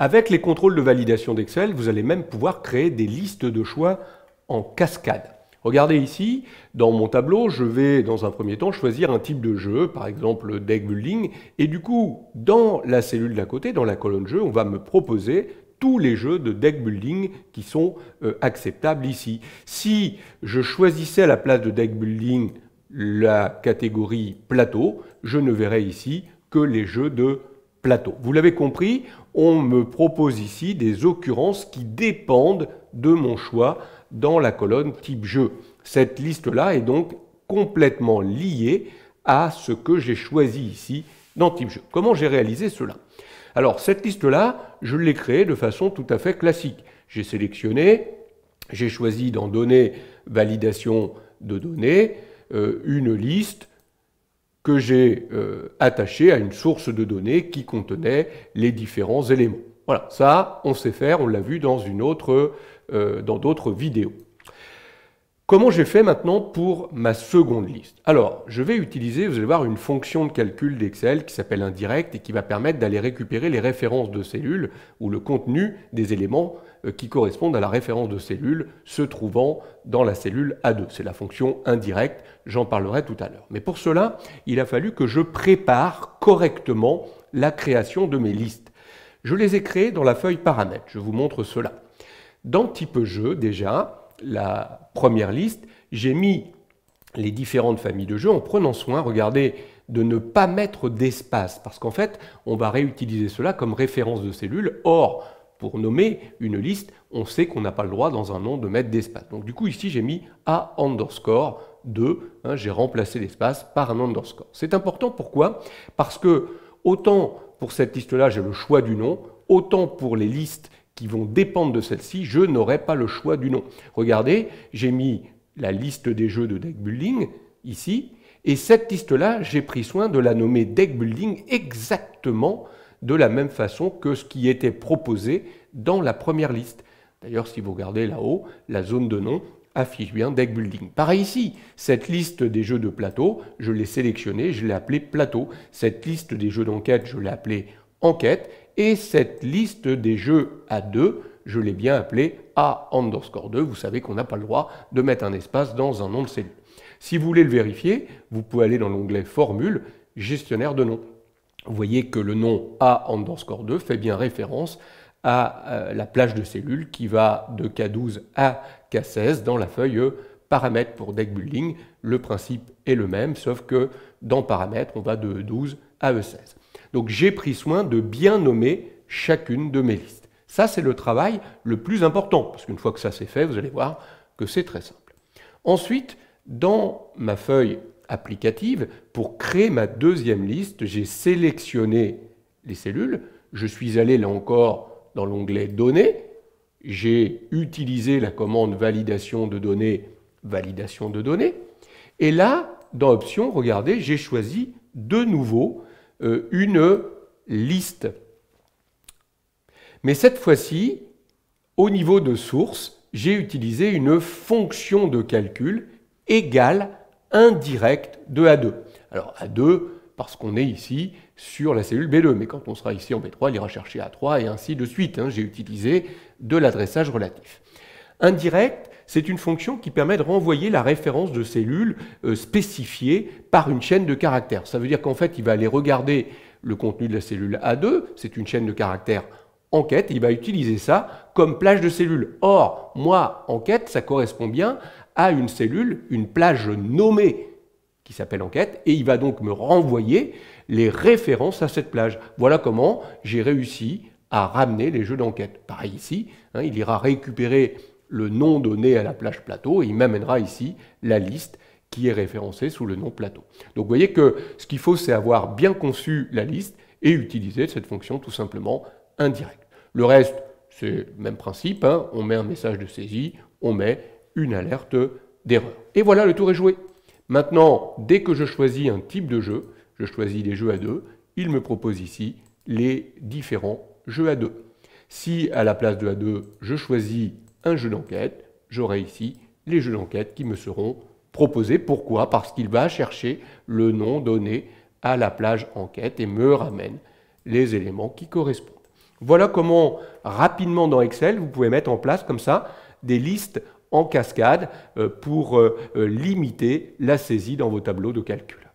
Avec les contrôles de validation d'Excel, vous allez même pouvoir créer des listes de choix en cascade. Regardez ici, dans mon tableau, je vais dans un premier temps choisir un type de jeu, par exemple deck building, et du coup, dans la cellule d'à côté, dans la colonne jeu, on va me proposer tous les jeux de deck building qui sont acceptables ici. Si je choisissais à la place de deck building la catégorie plateau, je ne verrai ici que les jeux de plateau. Vous l'avez compris, on me propose ici des occurrences qui dépendent de mon choix dans la colonne type jeu. Cette liste-là est donc complètement liée à ce que j'ai choisi ici dans type jeu. Comment j'ai réalisé cela? Alors cette liste-là, je l'ai créée de façon tout à fait classique. J'ai sélectionné, j'ai choisi dans données, validation de données, une liste que j'ai attachée à une source de données qui contenait les différents éléments. Voilà, ça, on sait faire, on l'a vu dans d'autres vidéos. Comment j'ai fait maintenant pour ma seconde liste? Alors, je vais utiliser, vous allez voir, une fonction de calcul d'Excel qui s'appelle indirect et qui va permettre d'aller récupérer les références de cellules ou le contenu des éléments qui correspondent à la référence de cellule se trouvant dans la cellule A2. C'est la fonction indirecte, j'en parlerai tout à l'heure. Mais pour cela, il a fallu que je prépare correctement la création de mes listes. Je les ai créées dans la feuille paramètres, je vous montre cela. Dans type jeu, déjà, la première liste, j'ai mis les différentes familles de jeux en prenant soin, regardez, de ne pas mettre d'espace, parce qu'en fait, on va réutiliser cela comme référence de cellule. Or, pour nommer une liste, on sait qu'on n'a pas le droit dans un nom de mettre d'espace. Donc du coup, ici, j'ai mis A underscore 2, j'ai remplacé l'espace par un underscore. C'est important, pourquoi? Parce que autant pour cette liste-là, j'ai le choix du nom, autant pour les listes qui vont dépendre de celle-ci, je n'aurai pas le choix du nom. Regardez, j'ai mis la liste des jeux de deck building ici, et cette liste-là, j'ai pris soin de la nommer deck building exactement de la même façon que ce qui était proposé dans la première liste. D'ailleurs, si vous regardez là-haut, la zone de nom affiche bien deck building. Pareil ici, cette liste des jeux de plateau, je l'ai sélectionnée, je l'ai appelée plateau. Cette liste des jeux d'enquête, je l'ai appelée enquête. Et cette liste des jeux A2, je l'ai bien appelée A underscore 2. Vous savez qu'on n'a pas le droit de mettre un espace dans un nom de cellule. Si vous voulez le vérifier, vous pouvez aller dans l'onglet Formule, Gestionnaire de noms. Vous voyez que le nom A underscore 2 fait bien référence à la plage de cellules qui va de K12 à K16 dans la feuille Paramètres pour deck building. Le principe est le même, sauf que dans Paramètres, on va de E12 à E16. Donc j'ai pris soin de bien nommer chacune de mes listes. Ça, c'est le travail le plus important, parce qu'une fois que ça c'est fait, vous allez voir que c'est très simple. Ensuite, dans ma feuille applicative, pour créer ma deuxième liste, j'ai sélectionné les cellules. Je suis allé là encore dans l'onglet Données. J'ai utilisé la commande validation de données. Et là, dans Options, regardez, j'ai choisi de nouveau une liste. Mais cette fois-ci, au niveau de source, j'ai utilisé une fonction de calcul égale indirect de A2. Alors A2, parce qu'on est ici sur la cellule B2, mais quand on sera ici en B3, il ira chercher A3 et ainsi de suite. J'ai utilisé de l'adressage relatif. Indirect, c'est une fonction qui permet de renvoyer la référence de cellules spécifiée par une chaîne de caractères. Ça veut dire qu'en fait, il va aller regarder le contenu de la cellule A2, c'est une chaîne de caractères enquête, et il va utiliser ça comme plage de cellules. Or, moi, enquête, ça correspond bien à une cellule, une plage nommée qui s'appelle enquête, et il va donc me renvoyer les références à cette plage. Voilà comment j'ai réussi à ramener les jeux d'enquête. Pareil ici, il ira récupérer le nom donné à la plage plateau et il m'amènera ici la liste qui est référencée sous le nom plateau. Donc vous voyez que ce qu'il faut, c'est avoir bien conçu la liste et utiliser cette fonction tout simplement indirecte. Le reste, c'est le même principe, on met un message de saisie, on met une alerte d'erreur. Et voilà, le tour est joué. Maintenant, dès que je choisis un type de jeu, je choisis les jeux A2, il me propose ici les différents jeux A2. Si à la place de A2, je choisis un jeu d'enquête, j'aurai ici les jeux d'enquête qui me seront proposés. Pourquoi? Parce qu'il va chercher le nom donné à la plage enquête et me ramène les éléments qui correspondent. Voilà comment rapidement dans Excel, vous pouvez mettre en place comme ça des listes en cascade pour limiter la saisie dans vos tableaux de calcul.